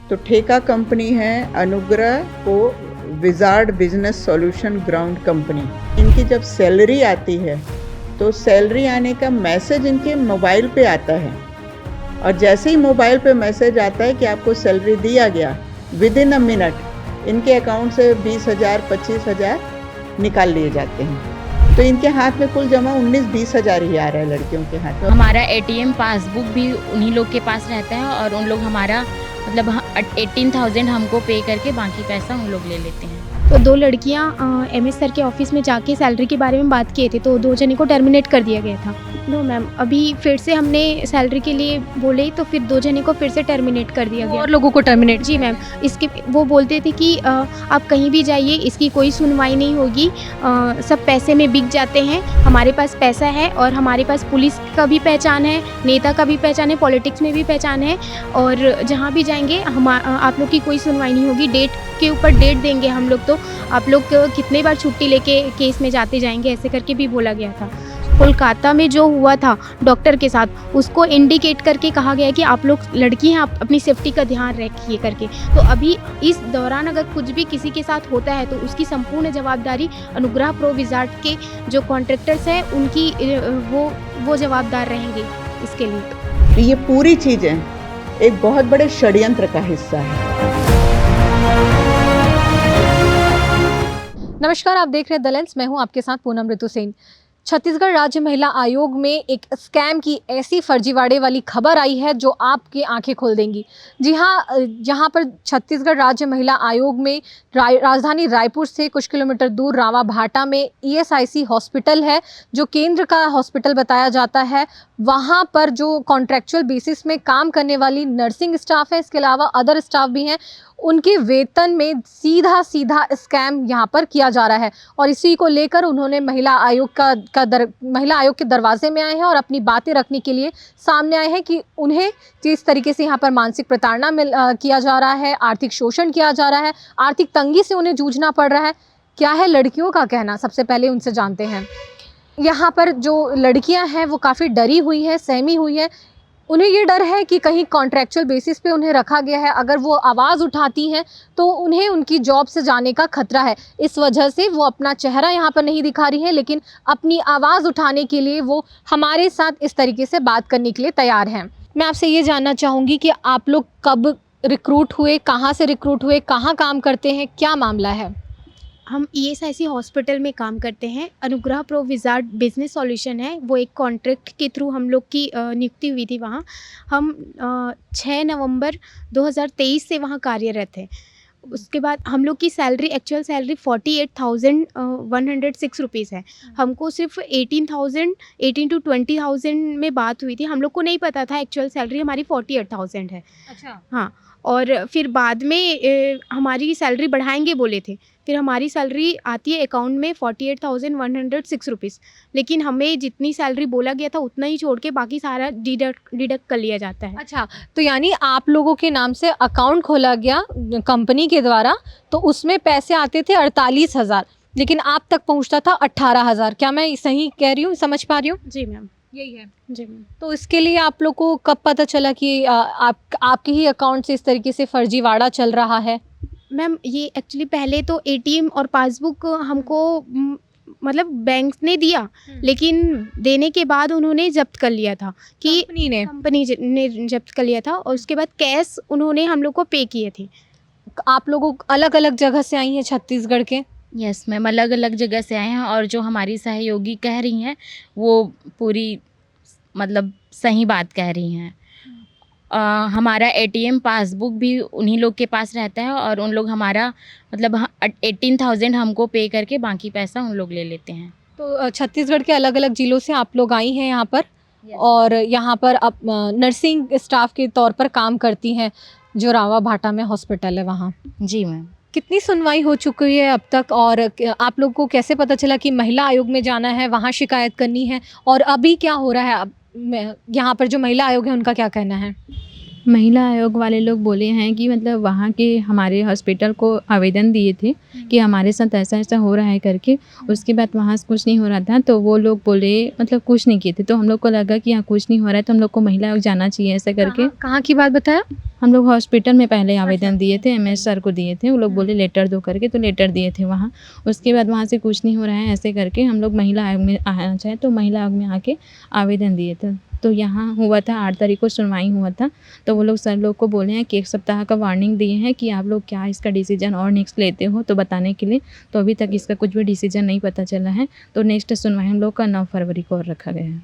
तो ठेका कंपनी है अनुग्रह को wizard business solution ground company. इनकी जब सैलरी आती है तो सैलरी आने का मैसेज इनके मोबाइल पे आता है, और जैसे ही मोबाइल पे मैसेज आता है कि आपको सैलरी दिया गया, विद इन अ मिनट इनके अकाउंट से 20,000 25,000 निकाल लिए जाते हैं। तो इनके हाथ में कुल जमा 19-20 हज़ार ही आ रहा है लड़कियों के हाथ में। हमारा एटीएम पासबुक भी उन्हीं लोग के पास रहता है और उन लोग हमारा मतलब 18,000 हमको पे करके बाकी पैसा उन लोग ले लेते हैं। तो दो लड़कियां एमएस सर के ऑफिस में जाके सैलरी के बारे में बात किए थे, तो दो जने को टर्मिनेट कर दिया गया था। नो मैम, अभी फिर से हमने सैलरी के लिए बोले तो फिर दो जने को फिर से टर्मिनेट कर दिया गया। और लोगों को टर्मिनेट? जी मैम, इसके वो बोलते थे कि आप कहीं भी जाइए, इसकी कोई सुनवाई नहीं होगी, सब पैसे में बिक जाते हैं, हमारे पास पैसा है और हमारे पास पुलिस का भी पहचान है, नेता का भी पहचान है, पॉलिटिक्स में भी पहचान है, और जहाँ भी जाएंगे आप लोग की कोई सुनवाई नहीं होगी, डेट के ऊपर डेट देंगे हम लोग, तो आप लोग कितने बार छुट्टी लेके केस में जाते जाएंगे, ऐसे करके भी बोला गया था। कोलकाता में जो हुआ था डॉक्टर के साथ, उसको इंडिकेट करके कहा गया कि आप लोग लड़की हैं, आप अपनी सेफ्टी का ध्यान रखिए करके। तो अभी इस दौरान अगर कुछ भी किसी के साथ होता है तो उसकी संपूर्ण जवाबदारी अनुग्रह प्रो विजार्ड के जो कॉन्ट्रैक्टर्स हैं उनकी वो जवाबदार रहेंगे इसके लिए। ये पूरी चीज़ें एक बहुत बड़े षड्यंत्र का हिस्सा है। नमस्कार, आप देख रहे हैं द लेंस, मैं हूं आपके साथ पूनम ऋतु सेन। छत्तीसगढ़ राज्य महिला आयोग में एक स्कैम की ऐसी फर्जीवाड़े वाली खबर आई है जो आपकी आंखें खोल देंगी। जी हाँ, यहाँ पर छत्तीसगढ़ राज्य महिला आयोग में राजधानी रायपुर से कुछ किलोमीटर दूर रावाभाटा में ईएसआईसी हॉस्पिटल है, जो केंद्र का हॉस्पिटल बताया जाता है। वहाँ पर जो कॉन्ट्रैक्चुअल बेसिस में काम करने वाली नर्सिंग स्टाफ है, इसके अलावा अदर स्टाफ भी हैं, उनके वेतन में सीधा स्कैम यहाँ पर किया जा रहा है। और इसी को लेकर उन्होंने महिला आयोग के दरवाजे में आए हैं और अपनी बातें रखने के लिए सामने आए हैं कि उन्हें जिस तरीके से यहाँ पर मानसिक प्रताड़ना किया जा रहा है, आर्थिक शोषण किया जा रहा है, आर्थिक तंगी से उन्हें जूझना पड़ रहा है। क्या है लड़कियों का कहना, सबसे पहले उनसे जानते हैं। यहाँ पर जो लड़कियाँ हैं वो काफ़ी डरी हुई हैं, सहमी हुई हैं। उन्हें ये डर है कि कहीं कॉन्ट्रैक्चुअल बेसिस पे उन्हें रखा गया है, अगर वो आवाज़ उठाती हैं तो उन्हें उनकी जॉब से जाने का खतरा है। इस वजह से वो अपना चेहरा यहाँ पर नहीं दिखा रही है, लेकिन अपनी आवाज़ उठाने के लिए वो हमारे साथ इस तरीके से बात करने के लिए तैयार हैं। मैं आपसे ये जानना चाहूँगी कि आप लोग कब रिक्रूट हुए, कहाँ से रिक्रूट हुए, कहाँ काम करते हैं, क्या मामला है? हम ईएसआईसी हॉस्पिटल में काम करते हैं। अनुग्रह प्रो विजार्ड बिजनेस सॉल्यूशन है, वो एक कॉन्ट्रैक्ट के थ्रू हम लोग की नियुक्ति हुई थी वहाँ। हम 6 नवंबर 2023 से वहाँ कार्यरत हैं। उसके बाद हम लोग की सैलरी, एक्चुअल सैलरी 48,106 रुपीज़ है। हमको सिर्फ 18 to 20,000 में बात हुई थी। हम लोग को नहीं पता था एक्चुअल सैलरी हमारी 48,000 है। अच्छा। हाँ, और फिर बाद में हमारी सैलरी बढ़ाएंगे बोले थे। फिर हमारी सैलरी आती है अकाउंट में 48,106 रुपीज़, लेकिन हमें जितनी सैलरी बोला गया था उतना ही छोड़ के बाकी सारा डिडक्ट कर लिया जाता है। अच्छा, तो यानी आप लोगों के नाम से अकाउंट खोला गया कंपनी के द्वारा, तो उसमें पैसे आते थे 48,000, लेकिन आप तक पहुंचता था 18,000। क्या मैं सही कह रही हूँ, समझ पा रही हूँ? जी मैम, यही है। जी मैम। तो इसके लिए आप लोग को कब पता चला कि आपके ही अकाउंट से इस तरीके से फर्जीवाड़ा चल रहा है? मैम, ये एक्चुअली पहले तो एटीएम और पासबुक हमको मतलब बैंक ने दिया, लेकिन देने के बाद उन्होंने जब्त कर लिया था कि कंपनी ने जब्त कर लिया था, और उसके बाद कैश उन्होंने हम लोग को पे किए थे। आप लोगों अलग अलग जगह से आई हैं छत्तीसगढ़ के? यस मैम, अलग अलग जगह से आए हैं, और जो हमारी सहयोगी कह रही हैं वो पूरी मतलब सही बात कह रही हैं। हमारा एटीएम पासबुक भी उन्हीं लोग के पास रहता है और उन लोग हमारा मतलब 18,000 हमको पे करके बाकी पैसा उन लोग ले लेते हैं। तो छत्तीसगढ़ के अलग अलग ज़िलों से आप लोग आई हैं यहाँ पर? yes. और यहाँ पर आप नर्सिंग स्टाफ के तौर पर काम करती हैं, जो रावाभाटा में हॉस्पिटल है वहाँ? जी मैम। कितनी सुनवाई हो चुकी है अब तक, और आप लोग को कैसे पता चला कि महिला आयोग में जाना है, वहाँ शिकायत करनी है, और अभी क्या हो रहा है? अब यहाँ पर जो महिला आयोग है उनका क्या कहना है? महिला आयोग वाले लोग बोले हैं कि मतलब वहाँ के हमारे हॉस्पिटल को आवेदन दिए थे कि हमारे साथ ऐसा ऐसा हो रहा है करके। उसके बाद वहाँ से कुछ नहीं हो रहा था, तो वो लोग बोले मतलब कुछ नहीं किए थे, तो हम लोग को लगा कि यहाँ कुछ नहीं हो रहा है तो हम लोग को महिला आयोग जाना चाहिए ऐसा करके। कहाँ की बात बताया? हम लोग हॉस्पिटल में पहले आवेदन दिए थे, एमएस सर को दिए थे, वो लोग बोले लेटर दो करके, तो लेटर दिए थे वहाँ। उसके बाद वहाँ से कुछ नहीं हो रहा है ऐसे करके हम लोग महिला आयोग में आना चाहे तो महिला आयोग में आके आवेदन दिए थे। तो यहाँ हुआ था 8 तारीख को सुनवाई हुआ था, तो वो लोग सर लोग को बोले हैं कि 1 सप्ताह का वार्निंग दिए हैं कि आप लोग क्या इसका डिसीजन और नेक्स्ट लेते हो तो बताने के लिए। तो अभी तक इसका कुछ भी डिसीजन नहीं पता चला है, तो नेक्स्ट सुनवाई हम लोग का 9 फरवरी को और रखा गया है।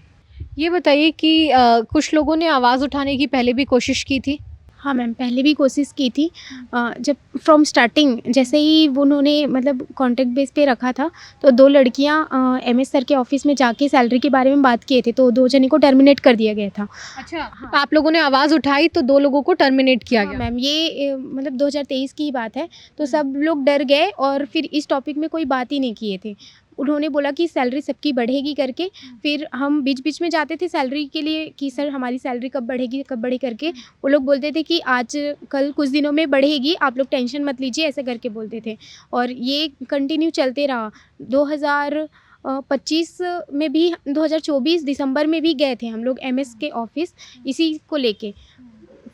ये बताइए कि कुछ लोगों ने आवाज़ उठाने की पहले भी कोशिश की थी? हाँ मैम, पहले भी कोशिश की थी। जब फ्रॉम स्टार्टिंग जैसे ही उन्होंने मतलब कॉन्ट्रैक्ट बेस पे रखा था, तो 2 लड़कियाँ एमएस सर के ऑफिस में जाके सैलरी के बारे में बात किए थे, तो 2 जने को टर्मिनेट कर दिया गया था। अच्छा, तो आप लोगों ने आवाज़ उठाई तो 2 लोगों को टर्मिनेट किया हाँ गया। मैम, ये मतलब 2023 की ही बात है, तो सब लोग डर गए और फिर इस टॉपिक में कोई बात ही नहीं किए थे। उन्होंने बोला कि सैलरी सबकी बढ़ेगी करके, फिर हम बीच बीच में जाते थे सैलरी के लिए कि सर हमारी सैलरी कब बढ़ेगी करके। वो लोग बोलते थे कि आज कल कुछ दिनों में बढ़ेगी, आप लोग टेंशन मत लीजिए, ऐसे करके बोलते थे। और ये कंटिन्यू चलते रहा। 2025 में भी, 2024 दिसंबर में भी गए थे हम लोग एमएस के ऑफिस इसी को लेके।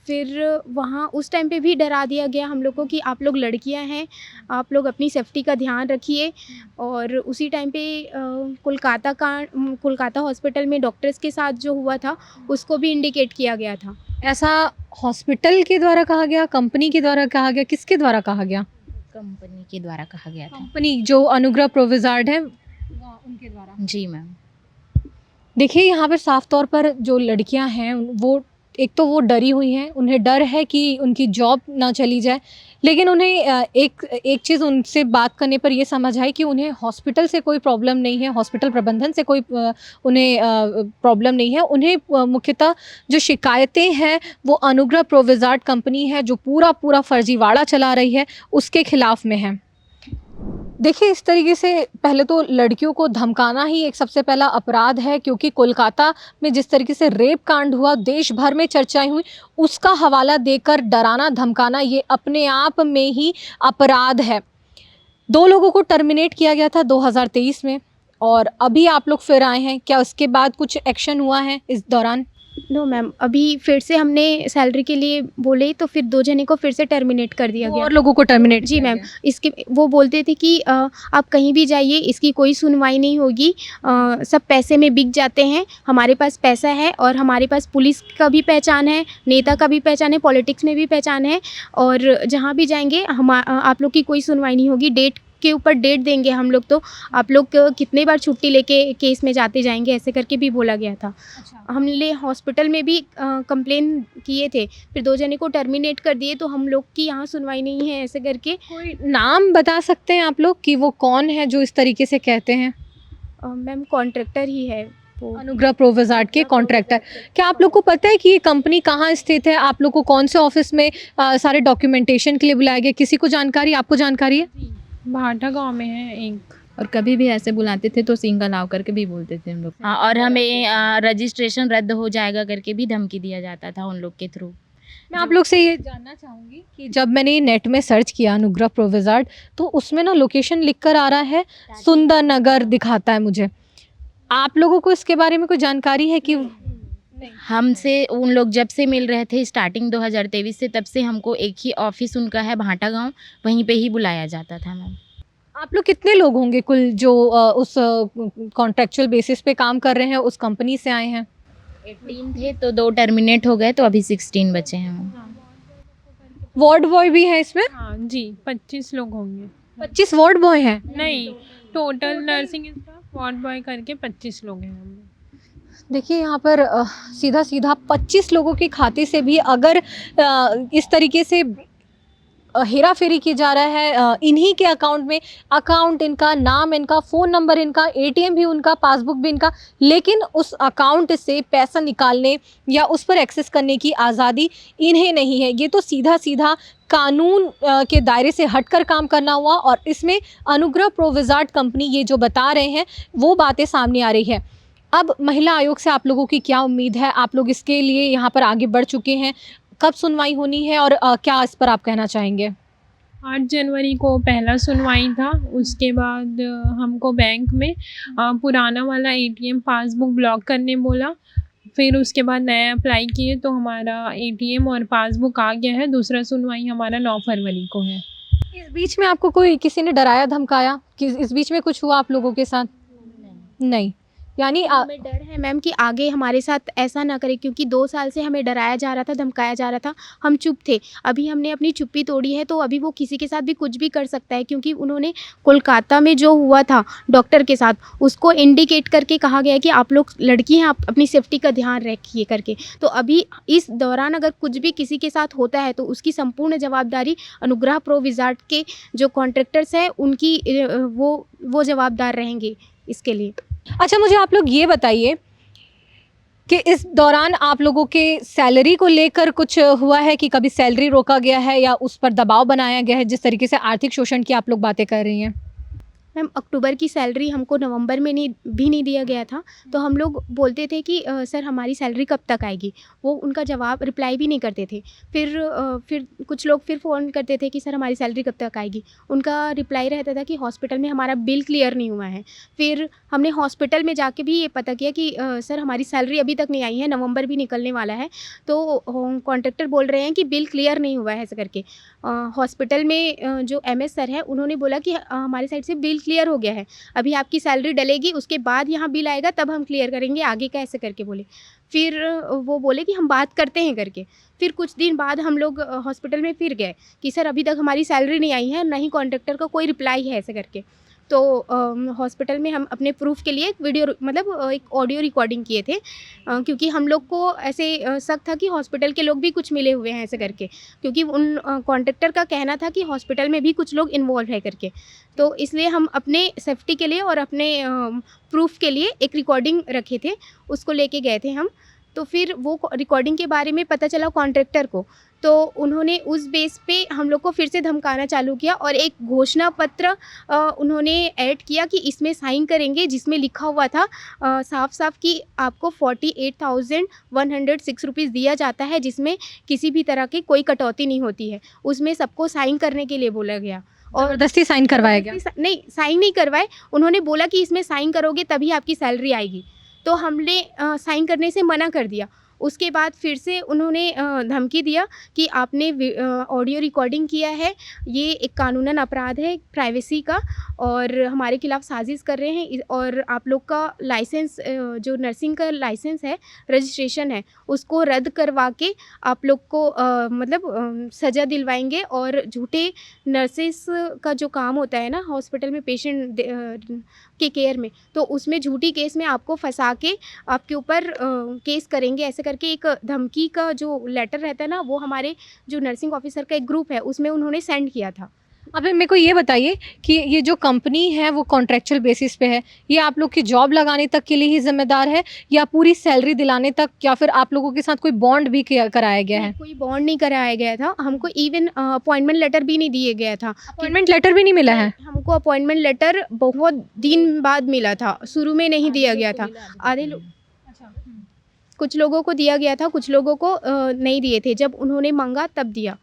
फिर वहाँ उस टाइम पे भी डरा दिया गया हम लोग को कि आप लोग लड़कियां हैं, आप लोग अपनी सेफ्टी का ध्यान रखिए। और उसी टाइम पे कोलकाता हॉस्पिटल में डॉक्टर्स के साथ जो हुआ था उसको भी इंडिकेट किया गया था। ऐसा हॉस्पिटल के द्वारा कहा गया, कंपनी के द्वारा कहा गया, किसके द्वारा कहा गया? कंपनी के द्वारा कहा गया था। कंपनी जो अनुग्रह प्रोविजार्ड है उनके द्वारा। जी मैम। देखिए, यहाँ पर साफ तौर पर जो लड़कियां हैं वो एक तो वो डरी हुई हैं, उन्हें डर है कि उनकी जॉब ना चली जाए, लेकिन उन्हें एक चीज़ उनसे बात करने पर ये समझ आई कि उन्हें हॉस्पिटल से कोई प्रॉब्लम नहीं है, हॉस्पिटल प्रबंधन से कोई उन्हें प्रॉब्लम नहीं है। उन्हें मुख्यतः जो शिकायतें हैं वो अनुग्रह प्रोविजार्ड कंपनी है जो पूरा फर्जीवाड़ा चला रही है उसके खिलाफ में है। देखिए, इस तरीके से पहले तो लड़कियों को धमकाना ही एक सबसे पहला अपराध है, क्योंकि कोलकाता में जिस तरीके से रेप कांड हुआ, देश भर में चर्चाएं हुई, उसका हवाला देकर डराना धमकाना ये अपने आप में ही अपराध है। 2 लोगों को टर्मिनेट किया गया था 2023 में और अभी आप लोग फिर आए हैं। क्या उसके बाद कुछ एक्शन हुआ है इस दौरान? नो मैम, अभी फिर से हमने सैलरी के लिए बोले तो फिर 2 जने को फिर से टर्मिनेट कर दिया गया। और लोगों को टर्मिनेट? जी मैम, इसके वो बोलते थे कि आप कहीं भी जाइए, इसकी कोई सुनवाई नहीं होगी, सब पैसे में बिक जाते हैं, हमारे पास पैसा है और हमारे पास पुलिस का भी पहचान है, नेता का भी पहचान है, पॉलिटिक्स में भी पहचान है, और जहाँ भी जाएंगे आप लोग की कोई सुनवाई नहीं होगी। डेट के ऊपर डेट देंगे हम लोग, तो आप लोग कितने बार छुट्टी लेके केस में जाते जाएंगे, ऐसे करके भी बोला गया था। हमने हॉस्पिटल में भी कंप्लेन किए थे, फिर 2 जने को टर्मिनेट कर दिए, तो हम लोग की यहाँ सुनवाई नहीं है ऐसे करके। कोई नाम बता सकते हैं आप लोग कि वो कौन है जो इस तरीके से कहते हैं? मैम, कॉन्ट्रैक्टर ही है वो। अनुग्रह प्रोविजार्ड के कॉन्ट्रैक्टर। क्या आप लोग को पता है कि ये कंपनी कहाँ स्थित है? आप लोग को कौन से ऑफिस में सारे डॉक्यूमेंटेशन के लिए बुलाया गया? किसी को जानकारी, आपको जानकारी है? भाटा गांव में है एक, और कभी भी ऐसे बुलाते थे तो सिंगल आव करके भी बोलते थे हम लोग। हाँ, और हमें रजिस्ट्रेशन रद्द हो जाएगा करके भी धमकी दिया जाता था उन लोग के थ्रू। मैं आप लोग से ये जानना चाहूँगी कि जब मैंने नेट में सर्च किया अनुग्रह प्रोविजार्ड, तो उसमें ना लोकेशन लिखकर आ रहा है सुंदर नगर दिखाता है मुझे। आप लोगों को इसके बारे में कोई जानकारी है कि? हमसे उन लोग जब से मिल रहे थे स्टार्टिंग 2023 से, तब से हमको एक ही ऑफिस उनका है भाटा गांव, वहीं पे ही बुलाया जाता था मैम। आप लोग कितने लोग होंगे कुल जो उस कॉन्ट्रेक्चुअल बेसिस पे काम कर रहे हैं, उस कंपनी से आए हैं? 18 थे तो 2 टर्मिनेट हो गए, तो अभी 16 बचे हैं मैम। वार्ड बॉय भी है इसमें? हाँ जी, 25 लोग होंगे। 25 वार्ड बॉय हैं? नहीं, total nursing staff ward boy करके 25 लोग हैं हम लोग। देखिए, यहाँ पर सीधा 25 लोगों के खाते से भी अगर इस तरीके से हेरा फेरी की जा रहा है, इन्हीं के अकाउंट में, अकाउंट इनका, नाम इनका, फ़ोन नंबर इनका, एटीएम भी उनका, पासबुक भी इनका, लेकिन उस अकाउंट से पैसा निकालने या उस पर एक्सेस करने की आज़ादी इन्हें नहीं है। ये तो सीधा कानून के दायरे से हटकर काम करना हुआ, और इसमें अनुग्रह प्रोविजार्ड कंपनी ये जो बता रहे हैं वो बातें सामने आ रही है। अब महिला आयोग से आप लोगों की क्या उम्मीद है? आप लोग इसके लिए यहाँ पर आगे बढ़ चुके हैं, कब सुनवाई होनी है और क्या इस पर आप कहना चाहेंगे? 8 जनवरी को पहला सुनवाई था। उसके बाद हमको बैंक में पुराना वाला एटीएम पासबुक ब्लॉक करने बोला। फिर उसके बाद नया अप्लाई किए तो हमारा एटीएम और पासबुक आ गया है। दूसरा सुनवाई हमारा 9 फरवरी को है। इस बीच में आपको कोई किसी ने डराया धमकाया कि इस बीच में कुछ हुआ आप लोगों के साथ? नहीं, यानी हमें डर है मैम कि आगे हमारे साथ ऐसा ना करे, क्योंकि 2 साल से हमें डराया जा रहा था, धमकाया जा रहा था। हम चुप थे। अभी हमने अपनी चुप्पी तोड़ी है, तो अभी वो किसी के साथ भी कुछ भी कर सकता है, क्योंकि उन्होंने कोलकाता में जो हुआ था डॉक्टर के साथ, उसको इंडिकेट करके कहा गया है कि आप लोग लड़की हैं, आप अपनी सेफ्टी का ध्यान रखिए करके। तो अभी इस दौरान अगर कुछ भी किसी के साथ होता है तो उसकी संपूर्ण जवाबदारी अनुग्रह प्रो विज़ार्ड के जो कॉन्ट्रैक्टर्स हैं उनकी वो जवाबदार रहेंगे इसके लिए। अच्छा, मुझे आप लोग ये बताइए कि इस दौरान आप लोगों के सैलरी को लेकर कुछ हुआ है कि कभी सैलरी रोका गया है या उस पर दबाव बनाया गया है, जिस तरीके से आर्थिक शोषण की आप लोग बातें कर रही हैं? मैम, अक्टूबर की सैलरी हमको नवंबर में नहीं दिया गया था, तो हम लोग बोलते थे कि सर हमारी सैलरी कब तक आएगी। वो उनका जवाब रिप्लाई भी नहीं करते थे। फिर कुछ लोग फिर फ़ोन करते थे कि सर हमारी सैलरी कब तक आएगी। उनका रिप्लाई रहता था कि हॉस्पिटल में हमारा बिल क्लियर नहीं हुआ है। फिर हमने हॉस्पिटल में जाके भी ये पता किया कि सर हमारी सैलरी अभी तक नहीं आई है, नवंबर भी निकलने वाला है, तो कॉन्ट्रैक्टर बोल रहे हैं कि बिल क्लियर नहीं हुआ है ऐसा करके। हॉस्पिटल में जो एमएस सर है उन्होंने बोला कि हमारी साइड से बिल क्लियर हो गया है, अभी आपकी सैलरी डलेगी, उसके बाद यहाँ बिल आएगा तब हम क्लियर करेंगे आगे का, ऐसे करके बोले। फिर वो बोले कि हम बात करते हैं करके। फिर कुछ दिन बाद हम लोग हॉस्पिटल में फिर गए कि सर अभी तक हमारी सैलरी नहीं आई है, ना ही कॉन्ट्रैक्टर का कोई रिप्लाई है ऐसे करके। तो हॉस्पिटल में हम अपने प्रूफ के लिए एक वीडियो मतलब एक ऑडियो रिकॉर्डिंग किए थे, क्योंकि हम लोग को ऐसे शक था कि हॉस्पिटल के लोग भी कुछ मिले हुए हैं ऐसे करके, क्योंकि उन कॉन्ट्रैक्टर का कहना था कि हॉस्पिटल में भी कुछ लोग इन्वॉल्व है करके। तो इसलिए हम अपने सेफ्टी के लिए और अपने प्रूफ के लिए एक रिकॉर्डिंग रखे थे, उसको लेके गए थे हम। तो फिर वो रिकॉर्डिंग के बारे में पता चला कॉन्ट्रैक्टर को, तो उन्होंने उस बेस पे हम लोग को फिर से धमकाना चालू किया और एक घोषणा पत्र उन्होंने ऐड किया कि इसमें साइन करेंगे, जिसमें लिखा हुआ था साफ साफ कि आपको 48,106 रुपीज़ दिया जाता है, जिसमें किसी भी तरह की कोई कटौती नहीं होती है। उसमें सबको साइन करने के लिए बोला गया और ज़बरदस्ती साइन करवाया गया? नहीं, साइन नहीं करवाए। उन्होंने बोला कि इसमें साइन करोगे तभी आपकी सैलरी आएगी, तो हमने साइन करने से मना कर दिया। उसके बाद फिर से उन्होंने धमकी दिया कि आपने ऑडियो रिकॉर्डिंग किया है, ये एक कानूनन अपराध है प्राइवेसी का, और हमारे खिलाफ साजिश कर रहे हैं, और आप लोग का लाइसेंस जो नर्सिंग का लाइसेंस है, रजिस्ट्रेशन है, उसको रद्द करवा के आप लोग को मतलब सज़ा दिलवाएंगे। और झूठे नर्सेस का जो काम होता है ना हॉस्पिटल में पेशेंट के केयर में, तो उसमें झूठी केस में आपको फंसा के आपके ऊपर केस करेंगे ऐसे करके एक धमकी का जो लेटर रहता है ना, वो हमारे जो नर्सिंग ऑफिसर का एक ग्रुप है उसमें उन्होंने सेंड किया था। अब मेरे को ये बताइए कि ये जो कंपनी है वो कॉन्ट्रैक्चुअल बेसिस पे है, ये आप लोग की जॉब लगाने तक के लिए ही जिम्मेदार है या पूरी सैलरी दिलाने तक, या फिर आप लोगों के साथ कोई बॉन्ड भी कराया गया है? कोई बॉन्ड नहीं कराया गया था, हमको इवन अपॉइंटमेंट लेटर भी नहीं दिए गया था। अपॉइंटमेंट लेटर भी नहीं मिला है? हमको अपॉइंटमेंट लेटर बहुत दिन बाद मिला था, शुरू में नहीं दिया गया था। आधे लोग कुछ लोगों को दिया गया था, कुछ लोगों को नहीं दिए थे, जब उन्होंने मांगा तब दिया।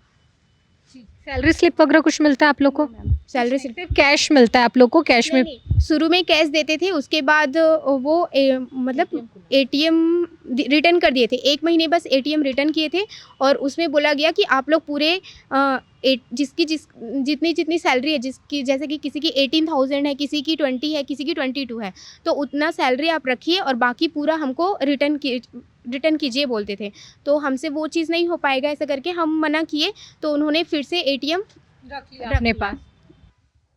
सैलरी स्लिप वगैरह कुछ मिलता है आप लोग को? सैलरी स्लिप सिर्फ कैश मिलता है आप लोग को? कैश में शुरू में कैश देते थे, उसके बाद वो मतलब एटीएम रिटर्न कर दिए थे। 1 महीने बस एटीएम रिटर्न किए थे और उसमें बोला गया कि आप लोग पूरे जितनी सैलरी है, जिसकी जैसे कि किसी की 18,000 है, किसी की 20 है, किसी की 22 है, तो उतना सैलरी आप रखिए और बाकी पूरा हमको रिटर्न कीजिए बोलते थे। तो हमसे वो चीज़ नहीं हो पाएगा ऐसा करके हम मना किए, तो उन्होंने फिर से एटीएम रख लिया अपने पास।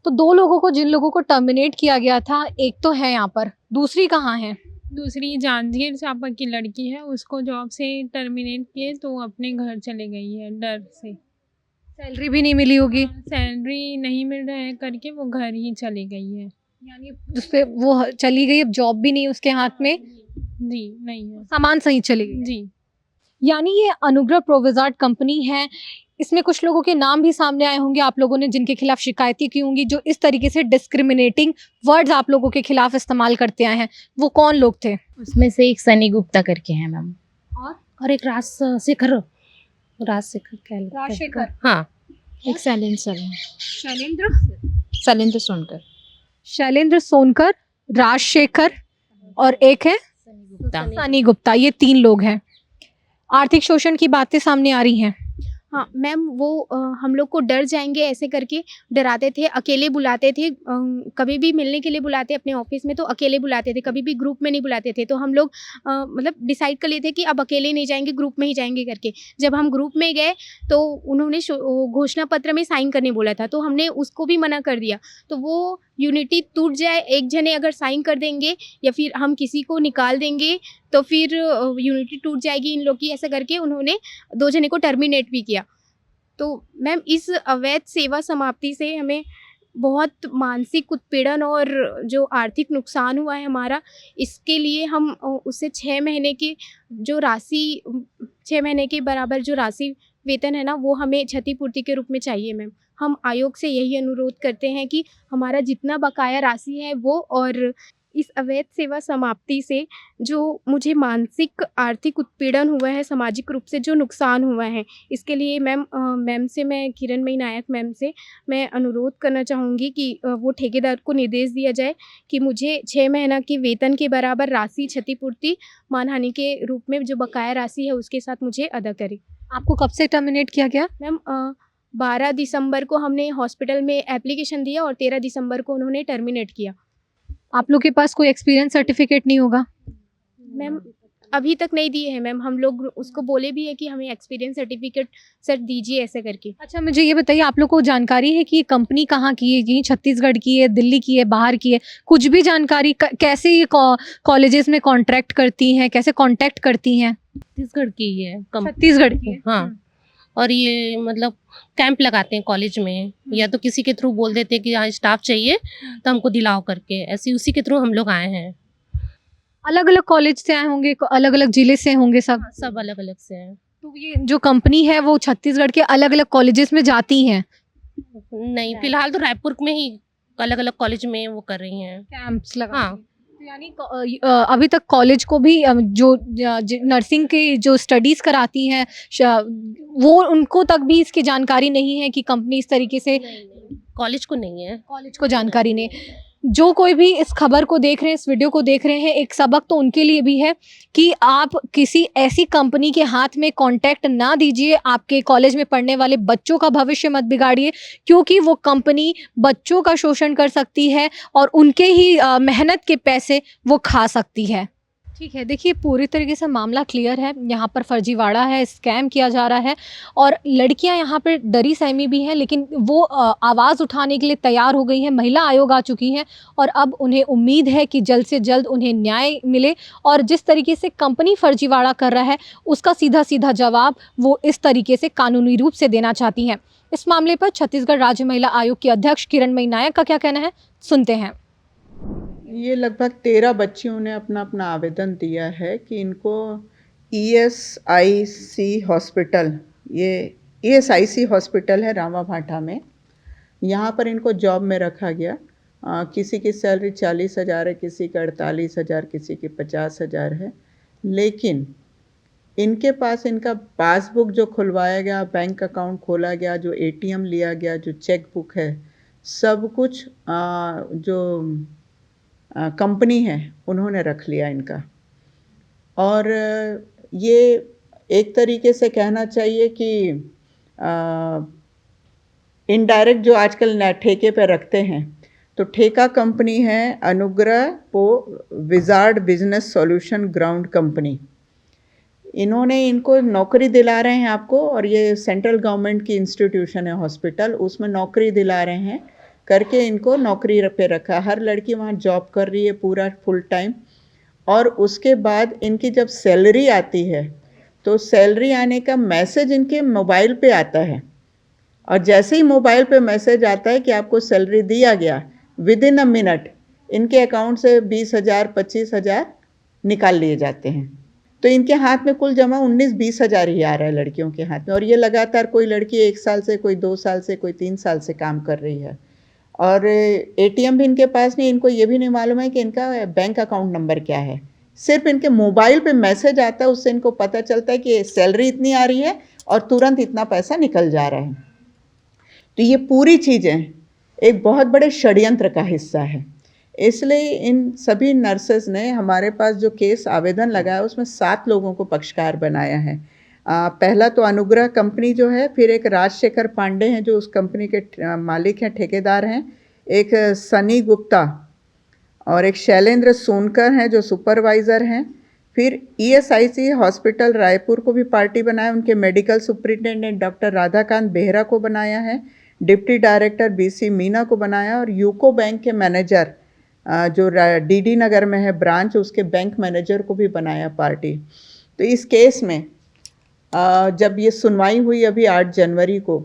तो 2 लोगों को, जिन लोगों को टर्मिनेट किया गया था, एक तो है यहाँ पर, दूसरी कहाँ है? दूसरी जांजगीर चांपा की लड़की है, उसको जॉब से टर्मिनेट किए तो अपने घर चले गई है डर से। सैलरी भी नहीं मिली होगी? सैलरी नहीं मिल रहा है करके वो घर ही चली गई है। यानी उस पे वो चली गई, अब जॉब भी नहीं उसके हाथ में? जी नहीं है। सामान सही चली गई? जी। यानी ये अनुग्रह प्रो विज़ार्ड कंपनी है, इसमें कुछ लोगों के नाम भी सामने आए होंगे आप लोगों ने, जिनके खिलाफ शिकायतें की होंगी, जो इस तरीके से डिस्क्रिमिनेटिंग वर्ड्स आप लोगों के खिलाफ इस्तेमाल करते आए हैं। वो कौन लोग थे? उसमें से एक सनी गुप्ता करके हैं मैम, और एक राज शेखर राजशेखर कह लेते हैं। राजशेखर। हाँ। एक शैलेंद्र सोनकर। शैलेंद्र सोनकर, राजशेखर और एक है सनी गुप्ता। ये 3 लोग हैं। आर्थिक शोषण की बातें सामने आ रही हैं। हाँ मैम, वो हम लोग को डर जाएंगे ऐसे करके डराते थे, अकेले बुलाते थे, कभी भी मिलने के लिए बुलाते अपने ऑफिस में तो अकेले बुलाते थे, कभी भी ग्रुप में नहीं बुलाते थे। तो हम लोग मतलब डिसाइड कर लेते कि अब अकेले नहीं जाएंगे, ग्रुप में ही जाएंगे करके। जब हम ग्रुप में गए तो उन्होंने घोषणा पत्र में साइन करने बोला था, तो हमने उसको भी मना कर दिया। तो वो यूनिटी टूट जाए, एक जने अगर साइन कर देंगे या फिर हम किसी को निकाल देंगे तो फिर यूनिटी टूट जाएगी इन लोग की, ऐसा करके उन्होंने 2 जने को टर्मिनेट भी किया। तो मैम इस अवैध सेवा समाप्ति से हमें बहुत मानसिक उत्पीड़न और जो आर्थिक नुकसान हुआ है हमारा, इसके लिए हम उससे 6 महीने की जो राशि 6 महीने के बराबर जो राशि वेतन है ना, वो हमें क्षतिपूर्ति के रूप में चाहिए मैम। हम आयोग से यही अनुरोध करते हैं कि हमारा जितना बकाया राशि है वो, और इस अवैध सेवा समाप्ति से जो मुझे मानसिक आर्थिक उत्पीड़न हुआ है, सामाजिक रूप से जो नुकसान हुआ है, इसके लिए मैम से मैं किरणमयी नायक मैम से मैं अनुरोध करना चाहूँगी कि वो ठेकेदार को निर्देश दिया जाए कि मुझे 6 महीना की वेतन के बराबर राशि क्षतिपूर्ति मानहानि के रूप में जो बकाया राशि है उसके साथ मुझे अदा करे। आपको कब से टर्मिनेट किया गया? मैम 12 दिसंबर को हमने हॉस्पिटल में एप्लीकेशन दिया और 13 दिसंबर को उन्होंने टर्मिनेट किया। आप लोग के पास कोई एक्सपीरियंस सर्टिफिकेट नहीं होगा? मैम अभी तक नहीं दिए हैं मैम, हम लोग उसको बोले भी है कि हमें एक्सपीरियंस सर्टिफिकेट सर दीजिए ऐसे करके। अच्छा, मुझे ये बताइए, आप लोग को जानकारी है कि ये कंपनी कहाँ की है? ये छत्तीसगढ़ की है, दिल्ली की है, बाहर की है? कुछ भी जानकारी? कैसे ये कॉलेजेस में कॉन्ट्रैक्ट करती हैं, कैसे कॉन्टैक्ट करती हैं? छत्तीसगढ़ की है छत्तीसगढ़ की। हाँ। और ये मतलब कैंप लगाते हैं कॉलेज में, या तो किसी के थ्रू बोल देते हैं कि हाँ स्टाफ चाहिए तो हमको दिलाओ करके, ऐसे उसी के थ्रू हम लोग आए हैं। अलग अलग कॉलेज से आए होंगे, अलग अलग जिले से होंगे सब? सब अलग अलग से हैं। तो ये जो कंपनी है वो छत्तीसगढ़ के अलग अलग कॉलेजेस में जाती हैं? नहीं, फिलहाल तो रायपुर में ही अलग अलग कॉलेज में वो कर रही हैं कैंप्स लगा। हाँ। तो यानी अभी तक कॉलेज को भी जो नर्सिंग की जो स्टडीज़ कराती हैं वो उनको तक भी इसकी जानकारी नहीं है कि कंपनी इस तरीके से। कॉलेज को नहीं है। कॉलेज को जानकारी नहीं। जो कोई भी इस खबर को देख रहे हैं, इस वीडियो को देख रहे हैं, एक सबक तो उनके लिए भी है कि आप किसी ऐसी कंपनी के हाथ में कांटेक्ट ना दीजिए। आपके कॉलेज में पढ़ने वाले बच्चों का भविष्य मत बिगाड़िए, क्योंकि वो कंपनी बच्चों का शोषण कर सकती है और उनके ही मेहनत के पैसे वो खा सकती है। ठीक है, देखिए पूरी तरीके से मामला क्लियर है। यहाँ पर फर्जीवाड़ा है, स्कैम किया जा रहा है और लड़कियाँ यहाँ पर डरी सहमी भी हैं, लेकिन वो आवाज़ उठाने के लिए तैयार हो गई हैं। महिला आयोग आ चुकी हैं और अब उन्हें उम्मीद है कि जल्द से जल्द उन्हें न्याय मिले। और जिस तरीके से कंपनी फर्जीवाड़ा कर रहा है उसका सीधा सीधा जवाब वो इस तरीके से कानूनी रूप से देना चाहती हैं। इस मामले पर छत्तीसगढ़ राज्य महिला आयोग की अध्यक्ष किरणमयी नायक का क्या कहना है, सुनते हैं। ये लगभग 13 बच्चियों ने अपना अपना आवेदन दिया है कि इनको ESIC हॉस्पिटल, ये ESIC हॉस्पिटल है रामाभाटा में, यहाँ पर इनको जॉब में रखा गया। किसी की सैलरी 40,000 है, किसी का 48,000, किसी की 50,000 है। लेकिन इनके पास इनका पासबुक जो खुलवाया गया, बैंक अकाउंट खोला गया, जो ATM लिया गया, जो चेक बुक है, सब कुछ जो कंपनी है उन्होंने रख लिया इनका। और ये एक तरीके से कहना चाहिए कि इनडायरेक्ट जो आजकल ठेके पे रखते हैं, तो ठेका कंपनी है अनुग्रह को wizard business solution ground company. इन्होंने इनको नौकरी दिला रहे हैं आपको, और ये सेंट्रल गवर्नमेंट की इंस्टीट्यूशन है हॉस्पिटल, उसमें नौकरी दिला रहे हैं करके इनको नौकरी पे रखा। हर लड़की वहाँ जॉब कर रही है पूरा फुल टाइम। और उसके बाद इनकी जब सैलरी आती है तो सैलरी आने का मैसेज इनके मोबाइल पे आता है, और जैसे ही मोबाइल पे मैसेज आता है कि आपको सैलरी दिया गया, विद इन अ मिनट इनके अकाउंट से 20,000 25,000 निकाल लिए जाते हैं। तो इनके हाथ में कुल जमा 19-20 हज़ार ही आ रहा है लड़कियों के हाथ में। और ये लगातार कोई लड़की 1 साल से, कोई 2 साल से, कोई 3 साल से काम कर रही है। और ATM भी इनके पास नहीं, इनको ये भी नहीं मालूम है कि इनका बैंक अकाउंट नंबर क्या है। सिर्फ इनके मोबाइल पे मैसेज आता है, उससे इनको पता चलता है कि सैलरी इतनी आ रही है और तुरंत इतना पैसा निकल जा रहा है। तो ये पूरी चीज़ें एक बहुत बड़े षड्यंत्र का हिस्सा है। इसलिए इन सभी नर्सेज ने हमारे पास जो केस आवेदन लगाया उसमें 7 लोगों को पक्षकार बनाया है। पहला तो अनुग्रह कंपनी जो है, फिर एक राजशेखर पांडे हैं जो उस कंपनी के मालिक हैं, ठेकेदार हैं, एक सनी गुप्ता और एक शैलेंद्र सोनकर हैं जो सुपरवाइज़र हैं। फिर ईएसआईसी हॉस्पिटल रायपुर को भी पार्टी बनाया, उनके medical superintendent doctor Radhakant Behera को बनाया है, डिप्टी डायरेक्टर बीसी मीना को बनाया और यूको बैंक के मैनेजर जो डीडी नगर में है ब्रांच, उसके बैंक मैनेजर को भी बनाया पार्टी। तो इस केस में जब ये सुनवाई हुई अभी 8 जनवरी को,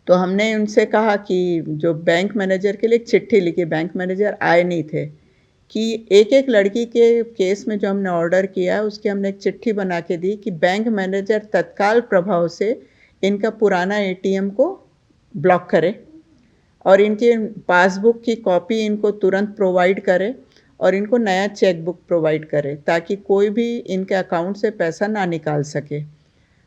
तो हमने उनसे कहा कि जो बैंक मैनेजर के लिए एक चिट्ठी लिखी, बैंक मैनेजर आए नहीं थे, कि एक एक लड़की के केस में जो हमने ऑर्डर किया है उसकी हमने एक चिट्ठी बना के दी कि बैंक मैनेजर तत्काल प्रभाव से इनका पुराना एटीएम को ब्लॉक करे और इनके पासबुक की कॉपी इनको तुरंत प्रोवाइड करे और इनको नया चेक बुक प्रोवाइड करे ताकि कोई भी इनके अकाउंट से पैसा ना निकाल सके।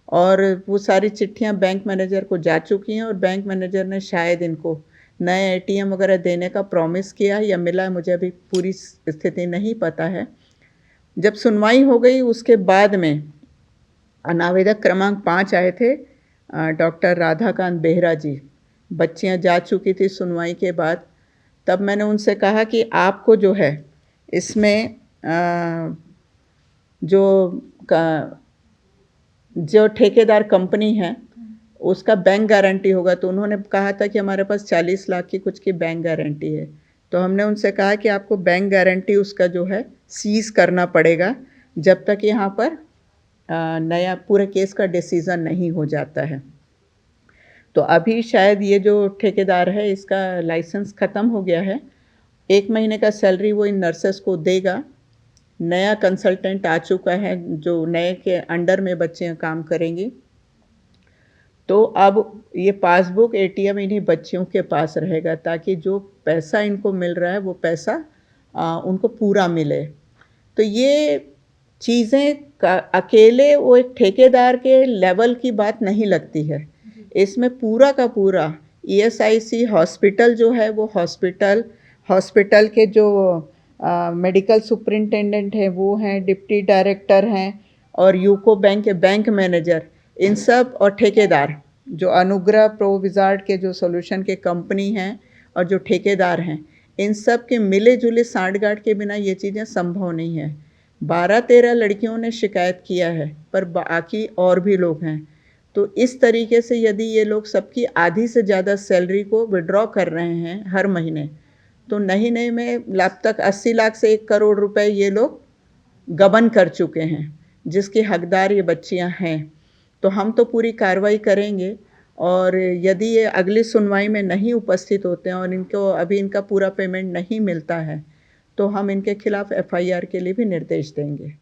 और वो सारी चिट्ठियां बैंक मैनेजर को जा चुकी हैं और बैंक मैनेजर ने शायद इनको नया एटीएम वगैरह देने का प्रॉमिस किया या मिला, मुझे अभी पूरी स्थिति नहीं पता है। जब सुनवाई हो गई उसके बाद में अनावेदक क्रमांक 5 आए थे, डॉक्टर राधाकांत बेहरा जी। बच्चियां जा चुकी थी सुनवाई के बाद। तब मैंने उनसे कहा कि आपको जो है इसमें जो ठेकेदार कंपनी है उसका बैंक गारंटी होगा। तो उन्होंने कहा था कि हमारे पास 40 लाख की कुछ की बैंक गारंटी है। तो हमने उनसे कहा कि आपको बैंक गारंटी उसका जो है सीज़ करना पड़ेगा जब तक यहाँ पर नया पूरे केस का डिसीज़न नहीं हो जाता है। तो अभी शायद ये जो ठेकेदार है इसका लाइसेंस ख़त्म हो गया है, 1 महीने का सैलरी वो इन नर्सेस को देगा। नया कंसल्टेंट आ चुका है जो नए के अंडर में बच्चियां काम करेंगी। तो अब ये पासबुक एटीएम इन्हीं बच्चियों के पास रहेगा ताकि जो पैसा इनको मिल रहा है वो पैसा उनको पूरा मिले। तो ये चीज़ें अकेले वो एक ठेकेदार के लेवल की बात नहीं लगती है। इसमें पूरा का पूरा ईएसआईसी हॉस्पिटल जो है वो हॉस्पिटल के जो मेडिकल सुपरिटेंडेंट हैं वो हैं, डिप्टी डायरेक्टर हैं और यूको बैंक के बैंक मैनेजर, इन सब और ठेकेदार जो अनुग्रह प्रो विजार्ड के जो सॉल्यूशन के कंपनी हैं और जो ठेकेदार हैं, इन सब के मिले जुले सांठगांठ के बिना ये चीज़ें संभव नहीं है। 12-13 लड़कियों ने शिकायत किया है पर बाकी और भी लोग हैं। तो इस तरीके से यदि ये लोग सबकी आधी से ज़्यादा सैलरी को विड्रॉ कर रहे हैं हर महीने, तो नहीं में अब तक 80 लाख से 1 करोड़ रुपए ये लोग गबन कर चुके हैं जिसके हकदार ये बच्चियां हैं। तो हम तो पूरी कार्रवाई करेंगे और यदि ये अगली सुनवाई में नहीं उपस्थित होते हैं और इनको अभी इनका पूरा पेमेंट नहीं मिलता है तो हम इनके खिलाफ एफआईआर के लिए भी निर्देश देंगे।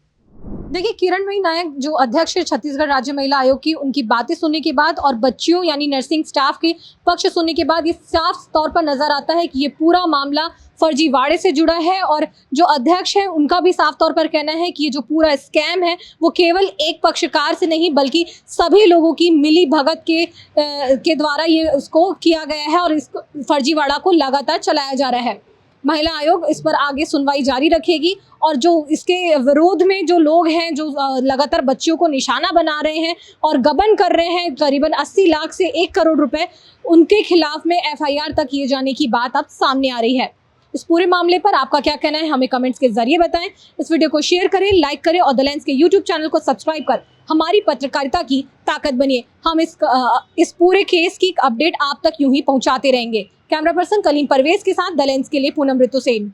देखिए, किरणमयी नायक जो अध्यक्ष है छत्तीसगढ़ राज्य महिला आयोग की, उनकी बातें सुनने के बाद और बच्चियों यानी नर्सिंग स्टाफ के पक्ष सुनने के बाद ये साफ तौर पर नजर आता है कि ये पूरा मामला फर्जीवाड़े से जुड़ा है। और जो अध्यक्ष है उनका भी साफ तौर पर कहना है कि ये जो पूरा स्कैम है वो केवल एक पक्षकार से नहीं बल्कि सभी लोगों की मिली भगत के द्वारा ये उसको किया गया है और इस फर्जीवाड़ा को लगातार चलाया जा रहा है। महिला आयोग इस पर आगे सुनवाई जारी रखेगी और जो इसके विरोध में जो लोग हैं जो लगातार बच्चियों को निशाना बना रहे हैं और गबन कर रहे हैं करीबन 80 लाख से 1 करोड़ रुपए, उनके खिलाफ में एफआईआर तक किए जाने की बात अब सामने आ रही है। इस पूरे मामले पर आपका क्या कहना है हमें कमेंट्स के जरिए बताएं। इस वीडियो को शेयर करें, लाइक करें और द लेंस के यूट्यूब चैनल को सब्सक्राइब कर हमारी पत्रकारिता की ताकत बनिए। हम इस पूरे केस की अपडेट आप तक यूं ही पहुंचाते रहेंगे। कैमरा पर्सन कलीम परवेज के साथ द लेंस के लिए पूनम ऋतु सेन।